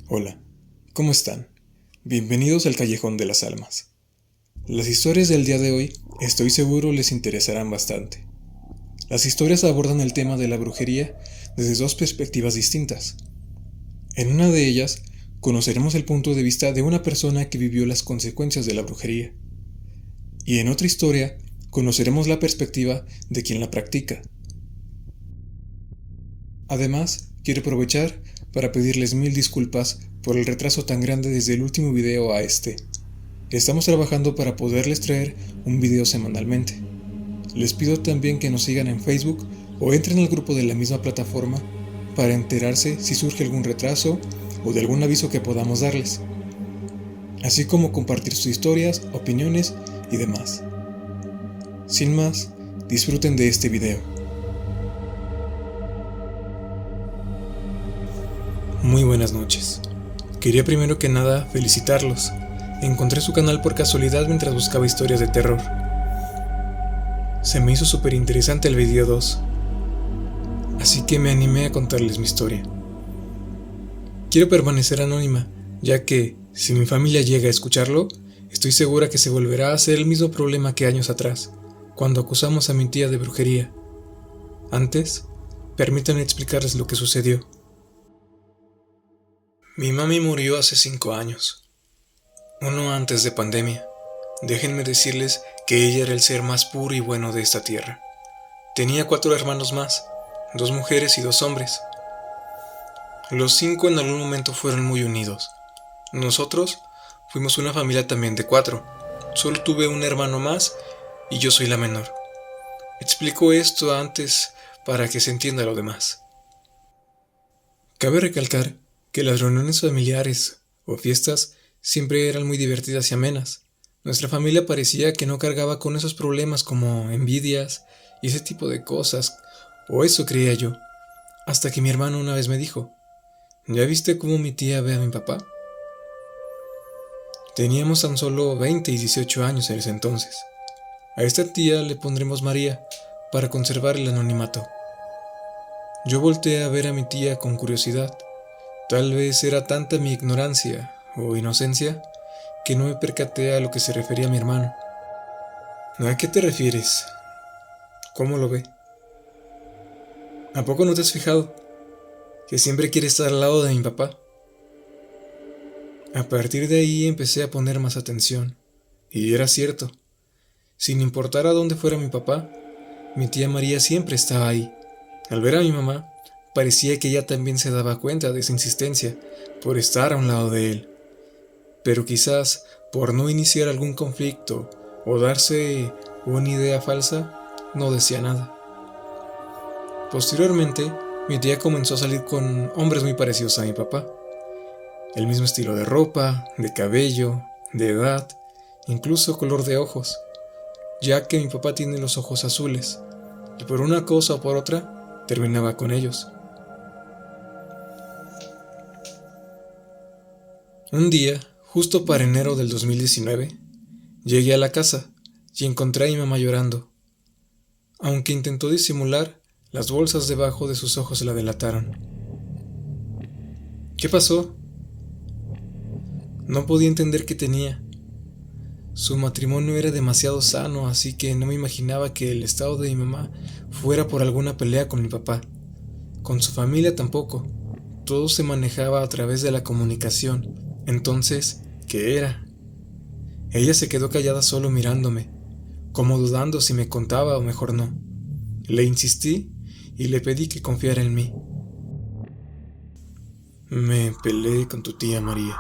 Hola, ¿cómo están? Bienvenidos al Callejón de las Almas. Las historias del día de hoy estoy seguro les interesarán bastante. Las historias abordan el tema de la brujería desde dos perspectivas distintas. En una de ellas, conoceremos el punto de vista de una persona que vivió las consecuencias de la brujería. Y en otra historia, conoceremos la perspectiva de quien la practica. Además, quiero aprovechar para pedirles mil disculpas por el retraso tan grande desde el último video a este. Estamos trabajando para poderles traer un video semanalmente. Les pido también que nos sigan en Facebook o entren al grupo de la misma plataforma para enterarse si surge algún retraso o de algún aviso que podamos darles, así como compartir sus historias, opiniones y demás. Sin más, disfruten de este video. Muy buenas noches. Quería primero que nada felicitarlos. Encontré su canal por casualidad mientras buscaba historias de terror. Se me hizo súper interesante el video 2, así que me animé a contarles mi historia. Quiero permanecer anónima, ya que, si mi familia llega a escucharlo, estoy segura que se volverá a hacer el mismo problema que años atrás, cuando acusamos a mi tía de brujería. Antes, permítanme explicarles lo que sucedió. Mi mami murió hace 5 años, uno antes de pandemia. Déjenme decirles que ella era el ser más puro y bueno de esta tierra. Tenía 4 hermanos más, 2 mujeres y 2 hombres. Los 5 en algún momento fueron muy unidos. Nosotros fuimos una familia también de 4. Solo tuve un hermano más y yo soy la menor. Explico esto antes para que se entienda lo demás. Cabe recalcar que las reuniones familiares o fiestas siempre eran muy divertidas y amenas. Nuestra familia parecía que no cargaba con esos problemas como envidias y ese tipo de cosas, o eso creía yo, hasta que mi hermano una vez me dijo: ¿ya viste cómo mi tía ve a mi papá? Teníamos tan solo 20 y 18 años en ese entonces. A esta tía le pondremos María para conservar el anonimato. Yo volteé a ver a mi tía con curiosidad. Tal vez era tanta mi ignorancia o inocencia que no me percaté a lo que se refería mi hermano. ¿A qué te refieres? ¿Cómo lo ve? ¿A poco no te has fijado que siempre quiere estar al lado de mi papá? A partir de ahí empecé a poner más atención, y era cierto. Sin importar a dónde fuera mi papá, mi tía María siempre estaba ahí. Al ver a mi mamá, parecía que ella también se daba cuenta de esa insistencia por estar a un lado de él. Pero quizás por no iniciar algún conflicto o darse una idea falsa, no decía nada. Posteriormente, mi tía comenzó a salir con hombres muy parecidos a mi papá. El mismo estilo de ropa, de cabello, de edad, incluso color de ojos, ya que mi papá tiene los ojos azules, y por una cosa o por otra, terminaba con ellos. Un día, justo para enero del 2019, llegué a la casa y encontré a mi mamá llorando. Aunque intentó disimular, las bolsas debajo de sus ojos la delataron. ¿Qué pasó? No podía entender qué tenía. Su matrimonio era demasiado sano, así que no me imaginaba que el estado de mi mamá fuera por alguna pelea con mi papá. Con su familia tampoco. Todo se manejaba a través de la comunicación. Entonces, ¿qué era? Ella se quedó callada solo mirándome, como dudando si me contaba o mejor no. Le insistí y le pedí que confiara en mí. Me peleé con tu tía María.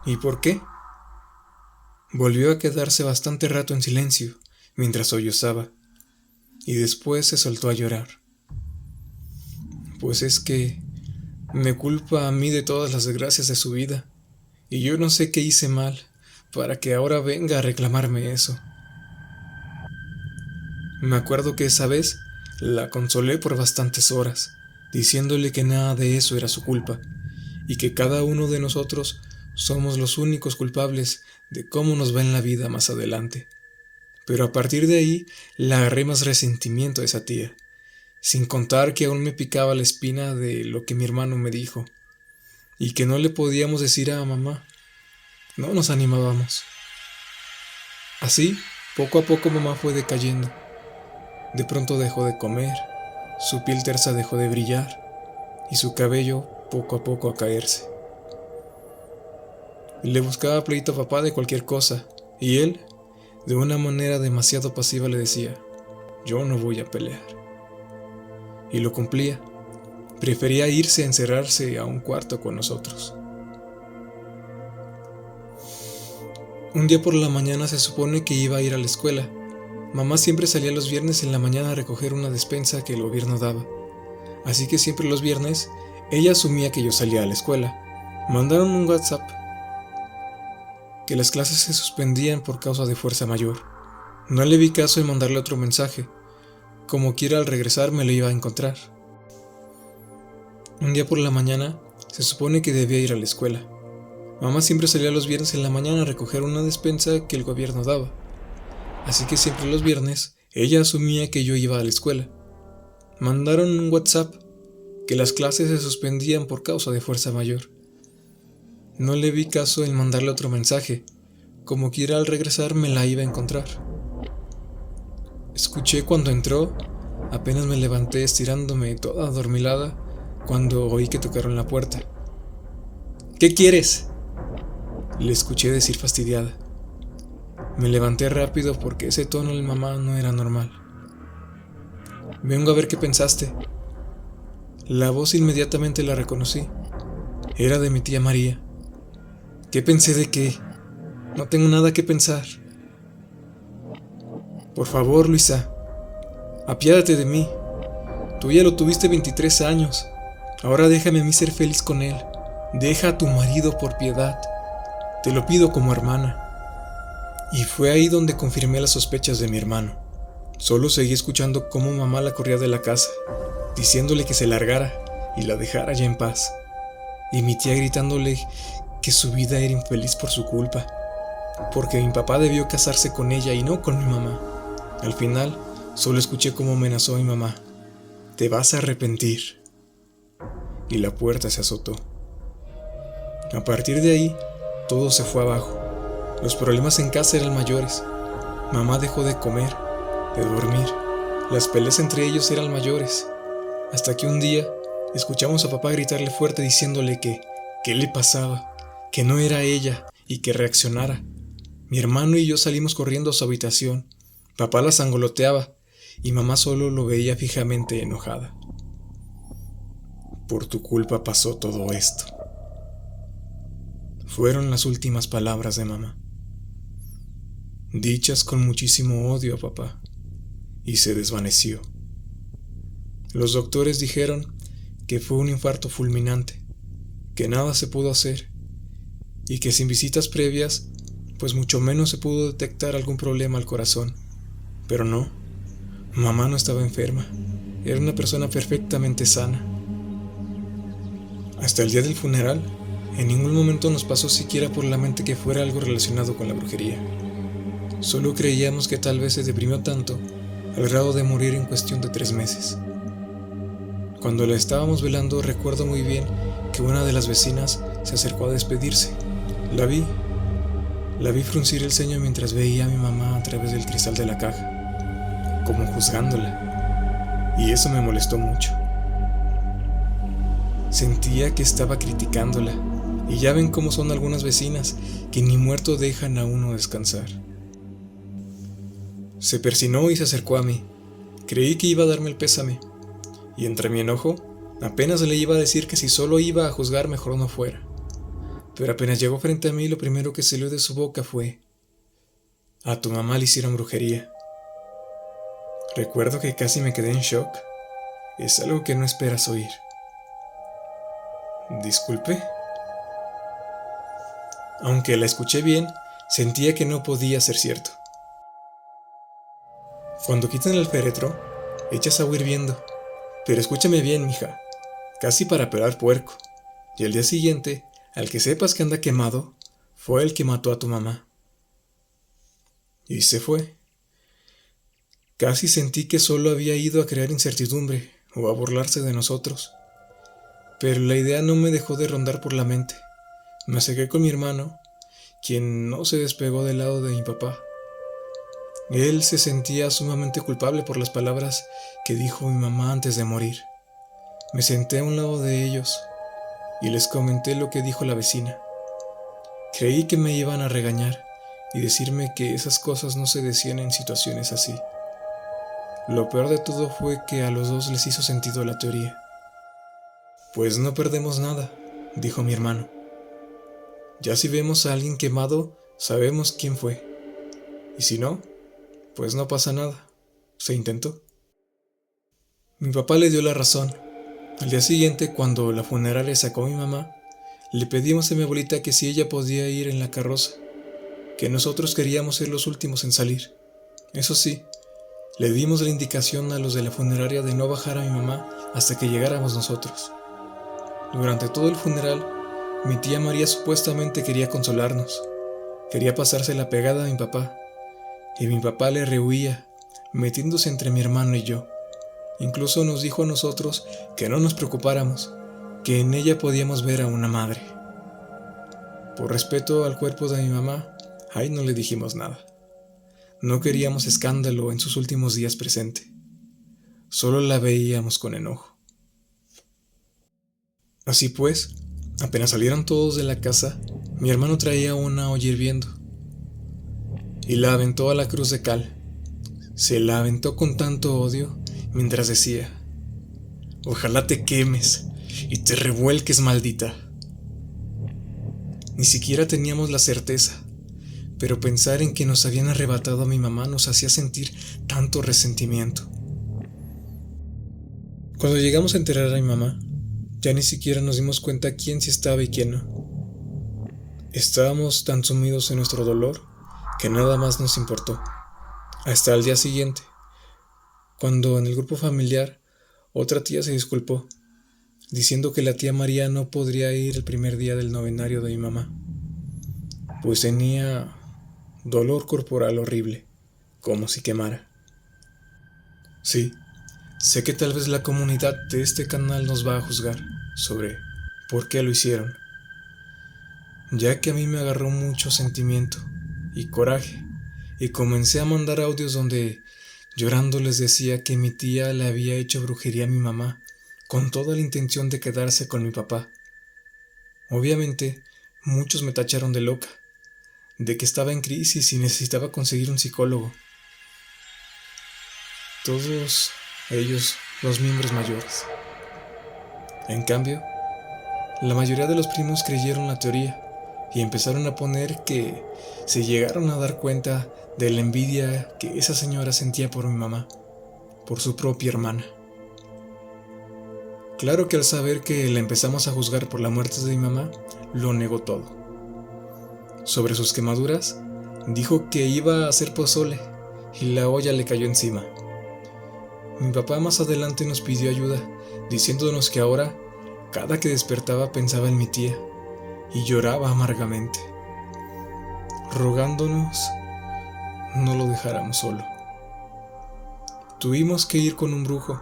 ¿Y por qué? Volvió a quedarse bastante rato en silencio, mientras sollozaba, y después se soltó a llorar. Pues es que me culpa a mí de todas las desgracias de su vida, y yo no sé qué hice mal para que ahora venga a reclamarme eso. Me acuerdo que esa vez la consolé por bastantes horas, diciéndole que nada de eso era su culpa, y que cada uno de nosotros somos los únicos culpables de cómo nos va en la vida más adelante. Pero a partir de ahí le agarré más resentimiento a esa tía, sin contar que aún me picaba la espina de lo que mi hermano me dijo. y que no le podíamos decir a mamá. No nos animábamos. Así, poco a poco mamá fue decayendo. De pronto dejó de comer, su piel tersa dejó de brillar y su cabello poco a poco a caerse. Le buscaba pleito a papá de cualquier cosa y él, de una manera demasiado pasiva, le decía: yo no voy a pelear. Y lo cumplía. Prefería irse a encerrarse a un cuarto con nosotros. Un día por la mañana se supone que iba a ir a la escuela. Mamá siempre salía los viernes en la mañana a recoger una despensa que el gobierno daba. Así que siempre los viernes ella asumía que yo salía a la escuela. Mandaron un WhatsApp que las clases se suspendían por causa de fuerza mayor. No le vi caso en mandarle otro mensaje. Como quiera, al regresar me lo iba a encontrar. Un día por la mañana se supone que debía ir a la escuela. Mamá siempre salía los viernes en la mañana a recoger una despensa que el gobierno daba. Así que siempre los viernes ella asumía que yo iba a la escuela. Mandaron un WhatsApp que las clases se suspendían por causa de fuerza mayor. No le vi caso en mandarle otro mensaje. Como quiera, al regresar me la iba a encontrar. Escuché cuando entró, apenas me levanté estirándome toda adormilada cuando oí que tocaron la puerta. ¿Qué quieres?, le escuché decir fastidiada. Me levanté rápido porque ese tono de mamá no era normal. Vengo a ver qué pensaste. La voz inmediatamente la reconocí. Era de mi tía María. ¿Qué pensé de qué? No tengo nada que pensar. Por favor, Luisa, apiádate de mí. Tú ya lo tuviste 23 años. Ahora déjame a mí ser feliz con él. Deja a tu marido por piedad. Te lo pido como hermana. Y fue ahí donde confirmé las sospechas de mi hermano. Solo seguí escuchando cómo mamá la corría de la casa, diciéndole que se largara y la dejara ya en paz. Y mi tía gritándole que su vida era infeliz por su culpa, porque mi papá debió casarse con ella y no con mi mamá. Al final, solo escuché cómo amenazó a mi mamá: te vas a arrepentir. Y la puerta se azotó. A partir de ahí, todo se fue abajo. Los problemas en casa eran mayores. Mamá dejó de comer, de dormir. Las peleas entre ellos eran mayores. Hasta que un día escuchamos a papá gritarle fuerte diciéndole que ¿qué le pasaba? Que no era ella y que reaccionara. Mi hermano y yo salimos corriendo a su habitación. Papá la sangoloteaba y mamá solo lo veía fijamente enojada. Por tu culpa pasó todo esto. Fueron las últimas palabras de mamá, dichas con muchísimo odio a papá, y se desvaneció. Los doctores dijeron que fue un infarto fulminante, que nada se pudo hacer, y que sin visitas previas, pues mucho menos se pudo detectar algún problema al corazón. Pero no, mamá no estaba enferma, era una persona perfectamente sana. Hasta el día del funeral, en ningún momento nos pasó siquiera por la mente que fuera algo relacionado con la brujería. Solo creíamos que tal vez se deprimió tanto al grado de morir en cuestión de 3 meses. Cuando la estábamos velando, recuerdo muy bien que una de las vecinas se acercó a despedirse. La vi fruncir el ceño mientras veía a mi mamá a través del cristal de la caja, como juzgándola, y eso me molestó mucho. Sentía que estaba criticándola, y ya ven cómo son algunas vecinas que ni muerto dejan a uno descansar. Se persinó y se acercó a mí. Creí que iba a darme el pésame, y entre mi enojo, apenas le iba a decir que si solo iba a juzgar mejor no fuera. Pero apenas llegó frente a mí, lo primero que salió de su boca fue: a tu mamá le hicieron brujería. Recuerdo que casi me quedé en shock. Es algo que no esperas oír. Disculpe. Aunque la escuché bien, sentía que no podía ser cierto. Cuando quitan el féretro, echas agua hirviendo. Pero escúchame bien, mija, casi para pelar puerco. Y al día siguiente, al que sepas que anda quemado, fue el que mató a tu mamá. Y se fue. Casi sentí que solo había ido a crear incertidumbre o a burlarse de nosotros. Pero la idea no me dejó de rondar por la mente. Me acerqué con mi hermano, quien no se despegó del lado de mi papá. Él se sentía sumamente culpable por las palabras que dijo mi mamá antes de morir. Me senté a un lado de ellos y les comenté lo que dijo la vecina. Creí que me iban a regañar y decirme que esas cosas no se decían en situaciones así. Lo peor de todo fue que a los dos les hizo sentido la teoría. Pues no perdemos nada, dijo mi hermano. Ya si vemos a alguien quemado, sabemos quién fue. Y si no, pues no pasa nada. Se intentó. Mi papá le dio la razón. Al día siguiente, cuando la funeraria sacó a mi mamá, le pedimos a mi abuelita que si ella podía ir en la carroza, que nosotros queríamos ser los últimos en salir. Eso sí, le dimos la indicación a los de la funeraria de no bajar a mi mamá hasta que llegáramos nosotros. Durante todo el funeral, mi tía María supuestamente quería consolarnos. Quería pasársela pegada a mi papá, y mi papá le rehuía, metiéndose entre mi hermano y yo. Incluso nos dijo a nosotros que no nos preocupáramos, que en ella podíamos ver a una madre. Por respeto al cuerpo de mi mamá, ahí no le dijimos nada. No queríamos escándalo en sus últimos días presente. Solo la veíamos con enojo. Así pues, apenas salieron todos de la casa, mi hermano traía una olla hirviendo y la aventó a la cruz de cal. Se la aventó con tanto odio mientras decía: «Ojalá te quemes y te revuelques, maldita». Ni siquiera teníamos la certeza, pero pensar en que nos habían arrebatado a mi mamá nos hacía sentir tanto resentimiento. Cuando llegamos a enterrar a mi mamá, ya ni siquiera nos dimos cuenta quién sí estaba y quién no. Estábamos tan sumidos en nuestro dolor que nada más nos importó. Hasta el día siguiente, cuando en el grupo familiar otra tía se disculpó, diciendo que la tía María no podría ir el primer día del novenario de mi mamá, pues tenía dolor corporal horrible, como si quemara. Sí, sé que tal vez la comunidad de este canal nos va a juzgar sobre por qué lo hicieron, ya que a mí me agarró mucho sentimiento y coraje, y comencé a mandar audios donde llorando les decía que mi tía le había hecho brujería a mi mamá con toda la intención de quedarse con mi papá. Obviamente, muchos me tacharon de loca, de que estaba en crisis y necesitaba conseguir un psicólogo. Todos ellos, los miembros mayores. En cambio, la mayoría de los primos creyeron la teoría y empezaron a poner que se llegaron a dar cuenta de la envidia que esa señora sentía por mi mamá, por su propia hermana. Claro que al saber que la empezamos a juzgar por la muerte de mi mamá, lo negó todo. Sobre sus quemaduras, dijo que iba a hacer pozole y la olla le cayó encima. Mi papá más adelante nos pidió ayuda, diciéndonos que ahora, cada que despertaba pensaba en mi tía y lloraba amargamente, rogándonos no lo dejáramos solo. Tuvimos que ir con un brujo,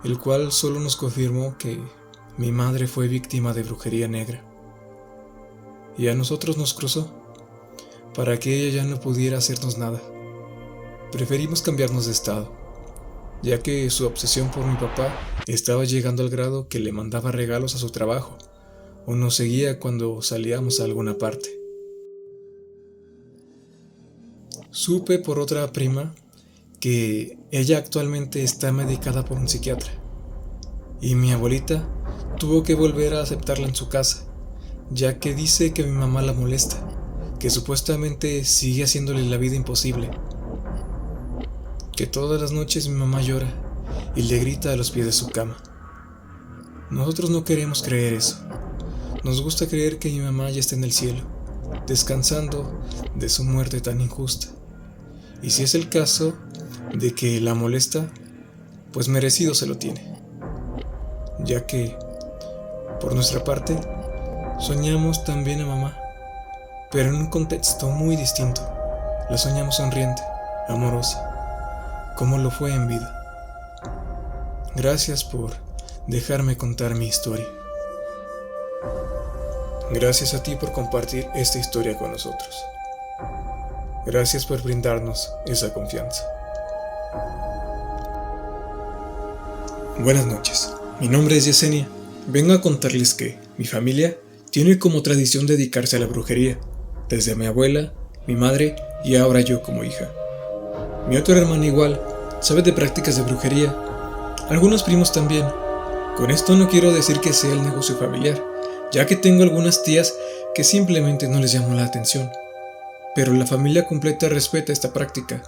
el cual solo nos confirmó que mi madre fue víctima de brujería negra. Y a nosotros nos cruzó, para que ella ya no pudiera hacernos nada. Preferimos cambiarnos de estado, ya que su obsesión por mi papá estaba llegando al grado que le mandaba regalos a su trabajo, o nos seguía cuando salíamos a alguna parte. Supe por otra prima que ella actualmente está medicada por un psiquiatra, y mi abuelita tuvo que volver a aceptarla en su casa, ya que dice que mi mamá la molesta, que supuestamente sigue haciéndole la vida imposible, que todas las noches mi mamá llora y le grita a los pies de su cama. Nosotros no queremos creer eso. Nos gusta creer que mi mamá ya está en el cielo, descansando de su muerte tan injusta. Y si es el caso de que la molesta, pues merecido se lo tiene, ya que, por nuestra parte, soñamos también a mamá, pero en un contexto muy distinto. La soñamos sonriente, amorosa, como lo fue en vida. Gracias por dejarme contar mi historia. Gracias a ti por compartir esta historia con nosotros. Gracias por brindarnos esa confianza. Buenas noches, mi nombre es Yesenia. Vengo a contarles que mi familia tiene como tradición dedicarse a la brujería, desde mi abuela, mi madre y ahora yo como hija. Mi otra hermana igual, sabe de prácticas de brujería, algunos primos también. Con esto no quiero decir que sea el negocio familiar, ya que tengo algunas tías que simplemente no les llamó la atención. Pero la familia completa respeta esta práctica.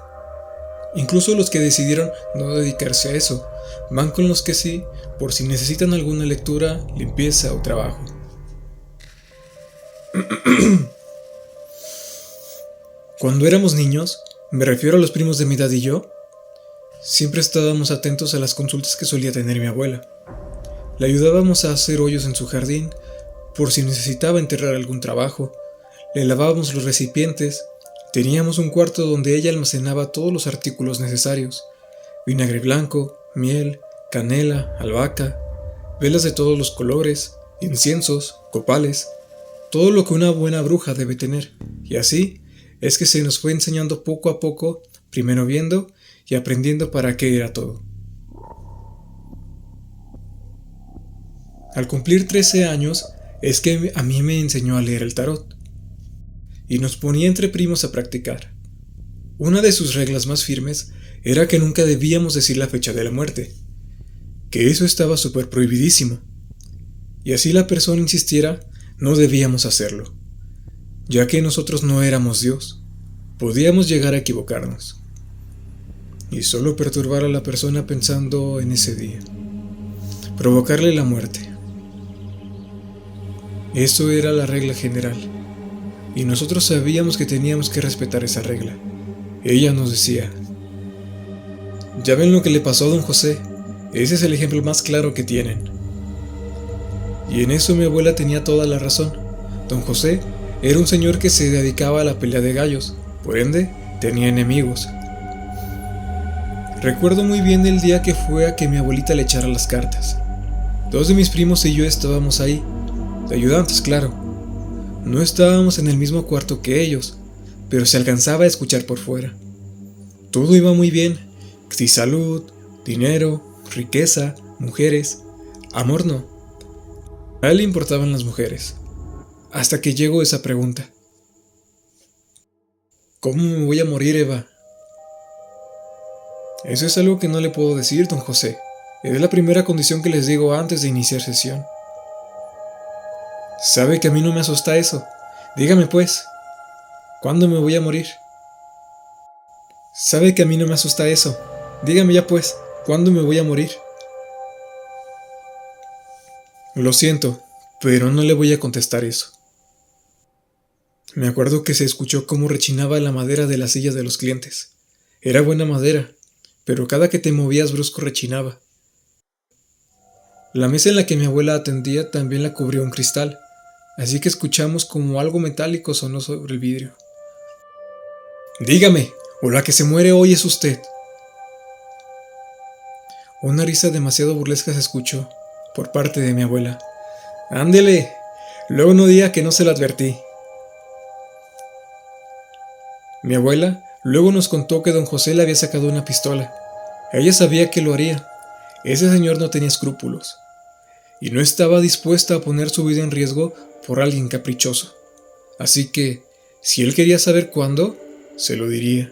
Incluso los que decidieron no dedicarse a eso, van con los que sí, por si necesitan alguna lectura, limpieza o trabajo. Cuando éramos niños, me refiero a los primos de mi edad y yo, siempre estábamos atentos a las consultas que solía tener mi abuela. Le ayudábamos a hacer hoyos en su jardín, por si necesitaba enterrar algún trabajo, le lavábamos los recipientes, teníamos un cuarto donde ella almacenaba todos los artículos necesarios, vinagre blanco, miel, canela, albahaca, velas de todos los colores, inciensos, copales, todo lo que una buena bruja debe tener, y así es que se nos fue enseñando poco a poco, primero viendo y aprendiendo para qué era todo. Al cumplir 13 años es que a mí me enseñó a leer el tarot y nos ponía entre primos a practicar. Una de sus reglas más firmes era que nunca debíamos decir la fecha de la muerte, que eso estaba súper prohibidísimo, y así la persona insistiera, no debíamos hacerlo, ya que nosotros no éramos Dios, podíamos llegar a equivocarnos y solo perturbar a la persona pensando en ese día, provocarle la muerte. Eso era la regla general, y nosotros sabíamos que teníamos que respetar esa regla. Ella nos decía: ya ven lo que le pasó a don José, ese es el ejemplo más claro que tienen. Y en eso mi abuela tenía toda la razón. Don José era un señor que se dedicaba a la pelea de gallos, por ende tenía enemigos. Recuerdo muy bien el día que fue a que mi abuelita le echara las cartas. 2 de mis primos y yo estábamos ahí, de ayudantes, claro. No estábamos en el mismo cuarto que ellos, pero se alcanzaba a escuchar por fuera. Todo iba muy bien, sí, salud, dinero, riqueza, mujeres, amor no. A él le importaban las mujeres, hasta que llegó esa pregunta: ¿cómo me voy a morir, Eva? Eso es algo que no le puedo decir, don José. Es la primera condición que les digo antes de iniciar sesión. Sabe que a mí no me asusta eso. Dígame pues, ¿cuándo me voy a morir? Sabe que a mí no me asusta eso. Dígame ya pues, ¿cuándo me voy a morir? Lo siento, pero no le voy a contestar eso. Me acuerdo que se escuchó cómo rechinaba la madera de las sillas de los clientes. Era buena madera, pero cada que te movías brusco rechinaba. La mesa en la que mi abuela atendía también la cubrió un cristal, así que escuchamos como algo metálico sonó sobre el vidrio. Dígame, o la que se muere hoy es usted. Una risa demasiado burlesca se escuchó por parte de mi abuela. Ándele, luego no diga que no se lo advertí. Mi abuela luego nos contó que don José le había sacado una pistola. Ella sabía que lo haría. Ese señor no tenía escrúpulos y no estaba dispuesta a poner su vida en riesgo por alguien caprichoso. Así que, si él quería saber cuándo, se lo diría.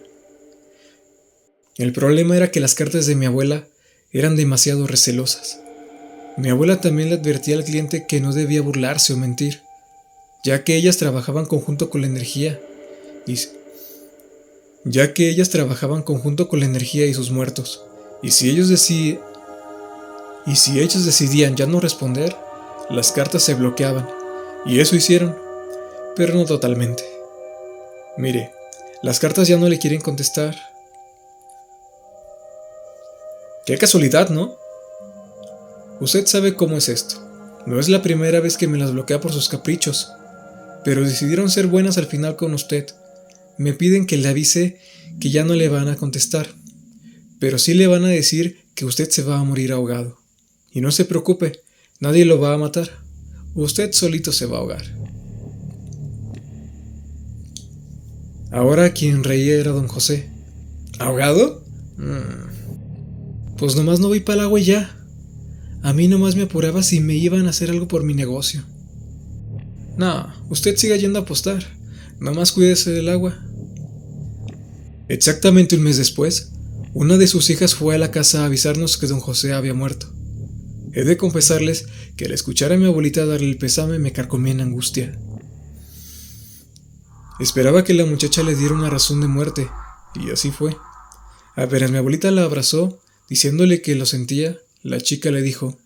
El problema era que las cartas de mi abuela eran demasiado recelosas. Mi abuela también le advertía al cliente que no debía burlarse o mentir, ya que ellas trabajaban conjunto con la energía y sus muertos. Y si ellos decidían ya no responder, las cartas se bloqueaban, y eso hicieron, pero no totalmente. Mire, las cartas ya no le quieren contestar. Qué casualidad, ¿no? Usted sabe cómo es esto. No es la primera vez que me las bloquea por sus caprichos, pero decidieron ser buenas al final con usted. Me piden que le avise que ya no le van a contestar, pero sí le van a decir que usted se va a morir ahogado. Y no se preocupe, nadie lo va a matar. Usted solito se va a ahogar. Ahora quien reía era don José. ¿Ahogado? Pues nomás no voy para el agua y ya. A mí nomás me apuraba si me iban a hacer algo por mi negocio. No, usted siga yendo a apostar. Nomás cuídese del agua. Exactamente un mes después, una de sus hijas fue a la casa a avisarnos que don José había muerto. He de confesarles que al escuchar a mi abuelita darle el pésame me carcomía en angustia. Esperaba que la muchacha le diera una razón de muerte, y así fue. Apenas mi abuelita la abrazó, diciéndole que lo sentía, la chica le dijo: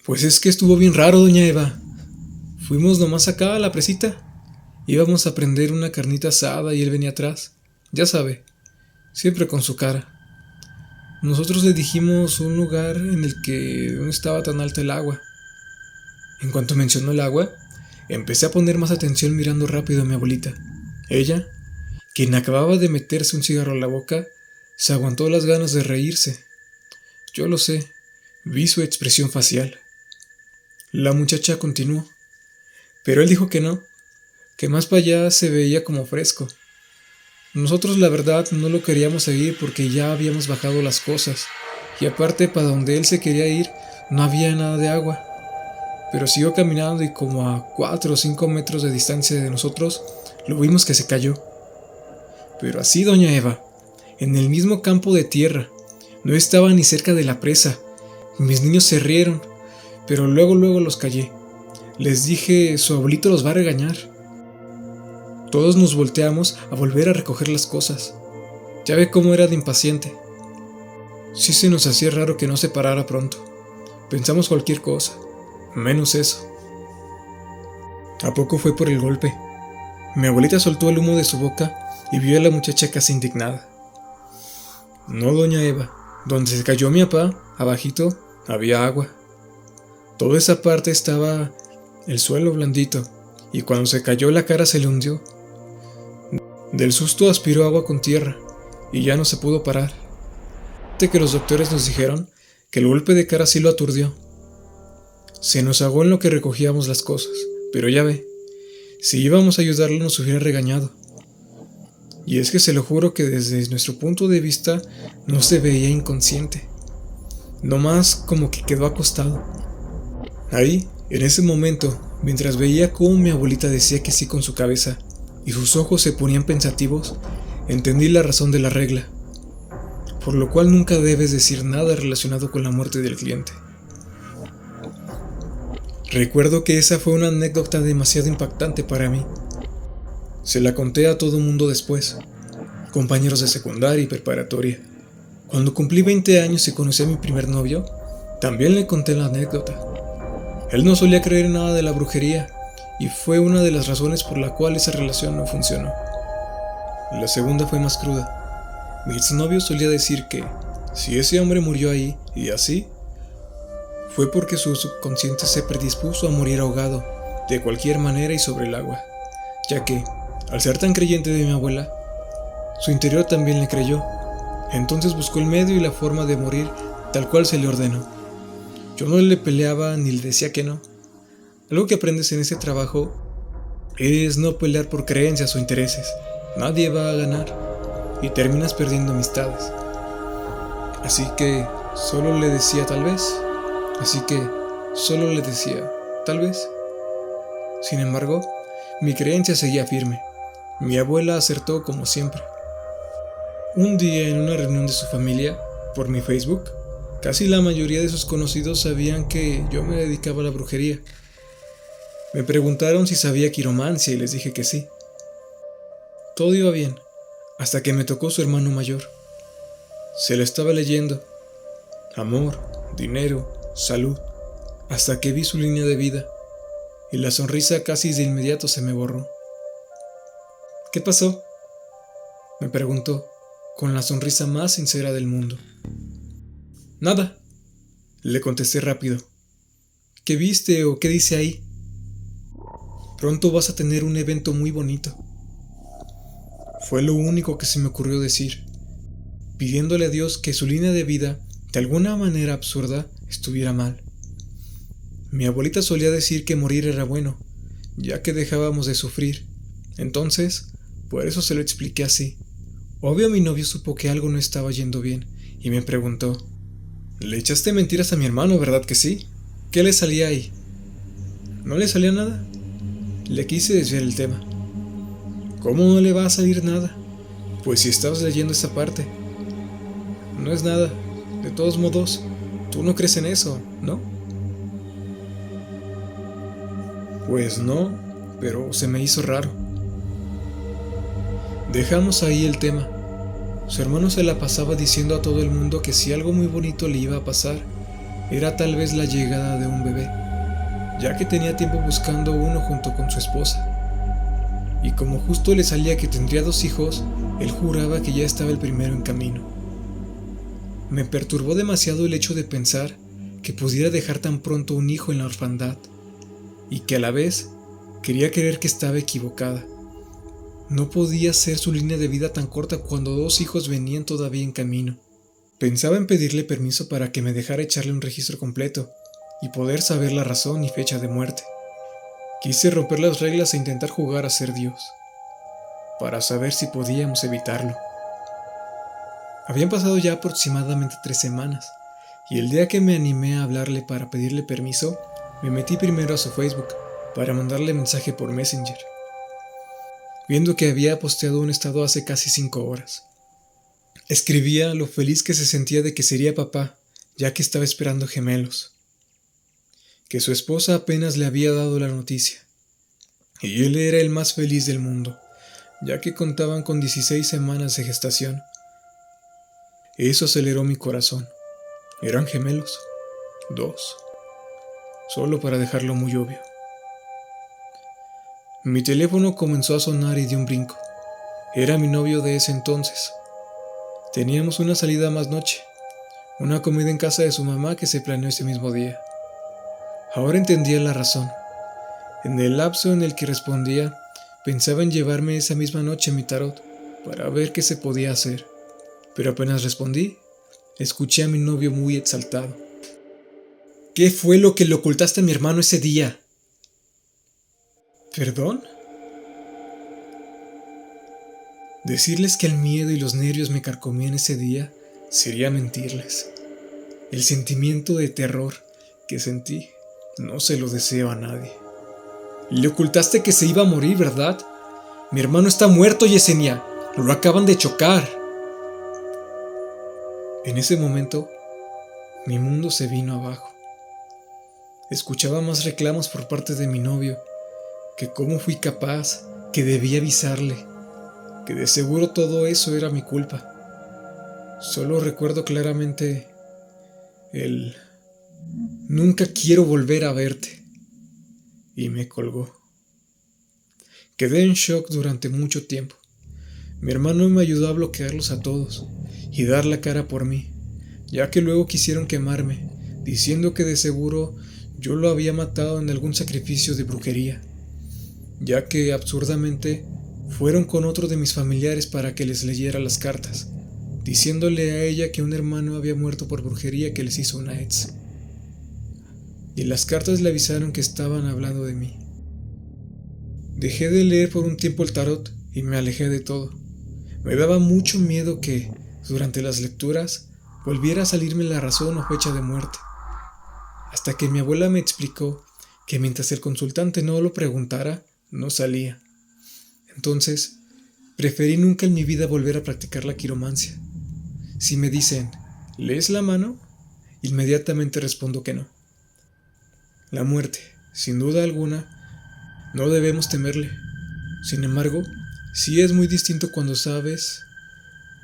Pues es que estuvo bien raro, doña Eva. Fuimos nomás acá a la presita. Íbamos a prender una carnita asada y él venía atrás. Ya sabe, siempre con su cara. Nosotros le dijimos un lugar en el que no estaba tan alta el agua. En cuanto mencionó el agua, empecé a poner más atención mirando rápido a mi abuelita. Ella, quien acababa de meterse un cigarro a la boca, se aguantó las ganas de reírse. Yo lo sé, vi su expresión facial. La muchacha continuó, pero él dijo que no, que más para allá se veía como fresco. Nosotros la verdad no lo queríamos seguir porque ya habíamos bajado las cosas, y aparte para donde él se quería ir no había nada de agua. Pero siguió caminando y como a 4 o 5 metros de distancia de nosotros, lo vimos que se cayó. Pero así, doña Eva, en el mismo campo de tierra, no estaba ni cerca de la presa. Mis niños se rieron, pero luego los callé. Les dije, su abuelito los va a regañar. Todos nos volteamos a volver a recoger las cosas. Ya ve cómo era de impaciente. Sí se nos hacía raro que no se parara pronto. Pensamos cualquier cosa, menos eso. ¿A poco fue por el golpe? Mi abuelita soltó el humo de su boca y vio a la muchacha casi indignada. No, doña Eva, donde se cayó mi papá, abajito, había agua. Toda esa parte estaba el suelo blandito, y cuando se cayó la cara se le hundió. Del susto aspiró agua con tierra, y ya no se pudo parar. De que los doctores nos dijeron que el golpe de cara sí lo aturdió. Se nos ahogó en lo que recogíamos las cosas, pero ya ve, si íbamos a ayudarlo nos hubiera regañado. Y es que se lo juro que desde nuestro punto de vista no se veía inconsciente, nomás como que quedó acostado. Ahí, en ese momento, mientras veía cómo mi abuelita decía que sí con su cabeza y sus ojos se ponían pensativos, entendí la razón de la regla, por lo cual nunca debes decir nada relacionado con la muerte del cliente. Recuerdo que esa fue una anécdota demasiado impactante para mí. Se la conté a todo mundo después, compañeros de secundaria y preparatoria. Cuando cumplí 20 años y conocí a mi primer novio, también le conté la anécdota. Él no solía creer en nada de la brujería, y fue una de las razones por la cual esa relación no funcionó. La segunda fue más cruda. Mi exnovio solía decir que, si ese hombre murió ahí, y así, fue porque su subconsciente se predispuso a morir ahogado, de cualquier manera y sobre el agua, ya que, al ser tan creyente de mi abuela, su interior también le creyó. Entonces buscó el medio y la forma de morir tal cual se le ordenó. Yo no le peleaba ni le decía que no. Algo que aprendes en ese trabajo es no pelear por creencias o intereses. Nadie va a ganar y terminas perdiendo amistades. Así que solo le decía tal vez. Sin embargo, mi creencia seguía firme. Mi abuela acertó como siempre. Un día en una reunión de su familia, por mi Facebook, casi la mayoría de sus conocidos sabían que yo me dedicaba a la brujería. Me preguntaron si sabía quiromancia y les dije que sí. Todo iba bien, hasta que me tocó su hermano mayor. Se lo estaba leyendo. Amor, dinero, salud, hasta que vi su línea de vida, y la sonrisa casi de inmediato se me borró. ¿Qué pasó?, me preguntó, con la sonrisa más sincera del mundo. Nada, le contesté rápido. ¿Qué viste o qué dice ahí? Pronto vas a tener un evento muy bonito. Fue lo único que se me ocurrió decir, pidiéndole a Dios que su línea de vida, de alguna manera absurda, estuviera mal. Mi abuelita solía decir que morir era bueno, ya que dejábamos de sufrir, Entonces, por eso se lo expliqué así. Obvio mi novio supo que algo no estaba yendo bien y me preguntó: «¿Le echaste mentiras a mi hermano, verdad que sí? ¿Qué le salía ahí?» No le salía nada. Le quise desviar el tema. ¿Cómo no le va a salir nada? Pues si estabas leyendo esa parte. No es nada. De todos modos, tú no crees en eso, ¿no? Pues no, pero se me hizo raro. Dejamos ahí el tema. Su hermano se la pasaba diciendo a todo el mundo que si algo muy bonito le iba a pasar, era tal vez la llegada de un bebé, ya que tenía tiempo buscando uno junto con su esposa. Y como justo le salía que tendría 2 hijos, él juraba que ya estaba el primero en camino. Me perturbó demasiado el hecho de pensar que pudiera dejar tan pronto un hijo en la orfandad, y que a la vez quería creer que estaba equivocada. No podía ser su línea de vida tan corta cuando 2 hijos venían todavía en camino. Pensaba en pedirle permiso para que me dejara echarle un registro completo y poder saber la razón y fecha de muerte. Quise romper las reglas e intentar jugar a ser Dios, para saber si podíamos evitarlo. Habían pasado ya aproximadamente 3 semanas, y el día que me animé a hablarle para pedirle permiso, me metí primero a su Facebook para mandarle mensaje por Messenger, viendo que había posteado un estado hace casi 5 horas. Escribía lo feliz que se sentía de que sería papá, ya que estaba esperando gemelos, que su esposa apenas le había dado la noticia, y él era el más feliz del mundo, ya que contaban con 16 semanas de gestación. Eso aceleró mi corazón. Eran gemelos, 2, solo para dejarlo muy obvio. Mi teléfono comenzó a sonar y di un brinco. Era mi novio de ese entonces. Teníamos una salida más noche, una comida en casa de su mamá que se planeó ese mismo día. Ahora entendía la razón. En el lapso en el que respondía, pensaba en llevarme esa misma noche mi tarot para ver qué se podía hacer. Pero apenas respondí, escuché a mi novio muy exaltado. ¿Qué fue lo que le ocultaste a mi hermano ese día? ¿Perdón? Decirles que el miedo y los nervios me carcomían ese día sería mentirles. El sentimiento de terror que sentí no se lo deseo a nadie. Le ocultaste que se iba a morir, ¿verdad? Mi hermano está muerto, Yesenia. Lo acaban de chocar. En ese momento, mi mundo se vino abajo. Escuchaba más reclamos por parte de mi novio, que cómo fui capaz, que debía avisarle, que de seguro todo eso era mi culpa. Solo recuerdo claramente el «nunca quiero volver a verte», y me colgó. Quedé en shock durante mucho tiempo. Mi hermano me ayudó a bloquearlos a todos y dar la cara por mí, ya que luego quisieron quemarme, diciendo que de seguro yo lo había matado en algún sacrificio de brujería, ya que absurdamente fueron con otro de mis familiares para que les leyera las cartas, diciéndole a ella que un hermano había muerto por brujería que les hizo una ex. Y las cartas le avisaron que estaban hablando de mí. Dejé de leer por un tiempo el tarot y me alejé de todo. Me daba mucho miedo que, durante las lecturas, volviera a salirme la razón o fecha de muerte. Hasta que mi abuela me explicó que mientras el consultante no lo preguntara, no salía. Entonces, preferí nunca en mi vida volver a practicar la quiromancia. Si me dicen, ¿lees la mano?, inmediatamente respondo que no. La muerte, sin duda alguna, no debemos temerle. Sin embargo, sí es muy distinto cuando sabes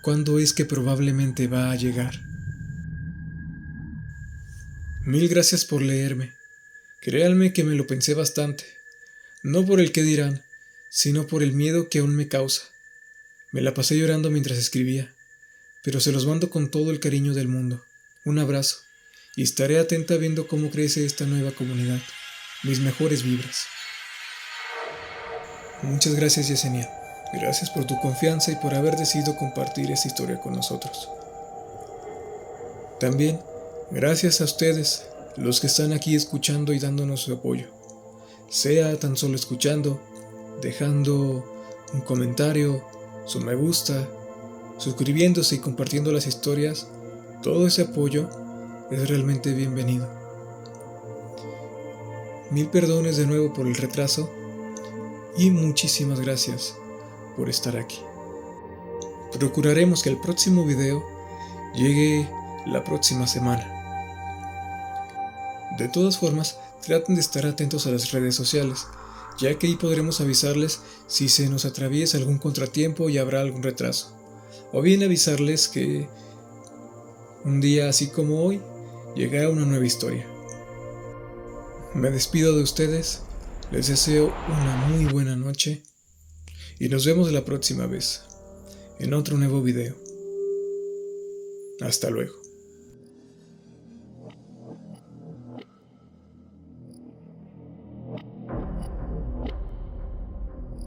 cuándo es que probablemente va a llegar. Mil gracias por leerme. Créanme que me lo pensé bastante. No por el qué dirán, sino por el miedo que aún me causa. Me la pasé llorando mientras escribía, pero se los mando con todo el cariño del mundo. Un abrazo, y estaré atenta viendo cómo crece esta nueva comunidad. Mis mejores vibras. Muchas gracias, Yesenia. Gracias por tu confianza y por haber decidido compartir esta historia con nosotros. También, gracias a ustedes, los que están aquí escuchando y dándonos su apoyo. Sea tan solo escuchando, dejando un comentario, su me gusta, suscribiéndose y compartiendo las historias, todo ese apoyo es realmente bienvenido. Mil perdones de nuevo por el retraso y muchísimas gracias por estar aquí. Procuraremos que el próximo video llegue la próxima semana. De todas formas, traten de estar atentos a las redes sociales, ya que ahí podremos avisarles si se nos atraviesa algún contratiempo y habrá algún retraso. O bien avisarles que un día así como hoy llegará una nueva historia. Me despido de ustedes, les deseo una muy buena noche y nos vemos la próxima vez en otro nuevo video. Hasta luego.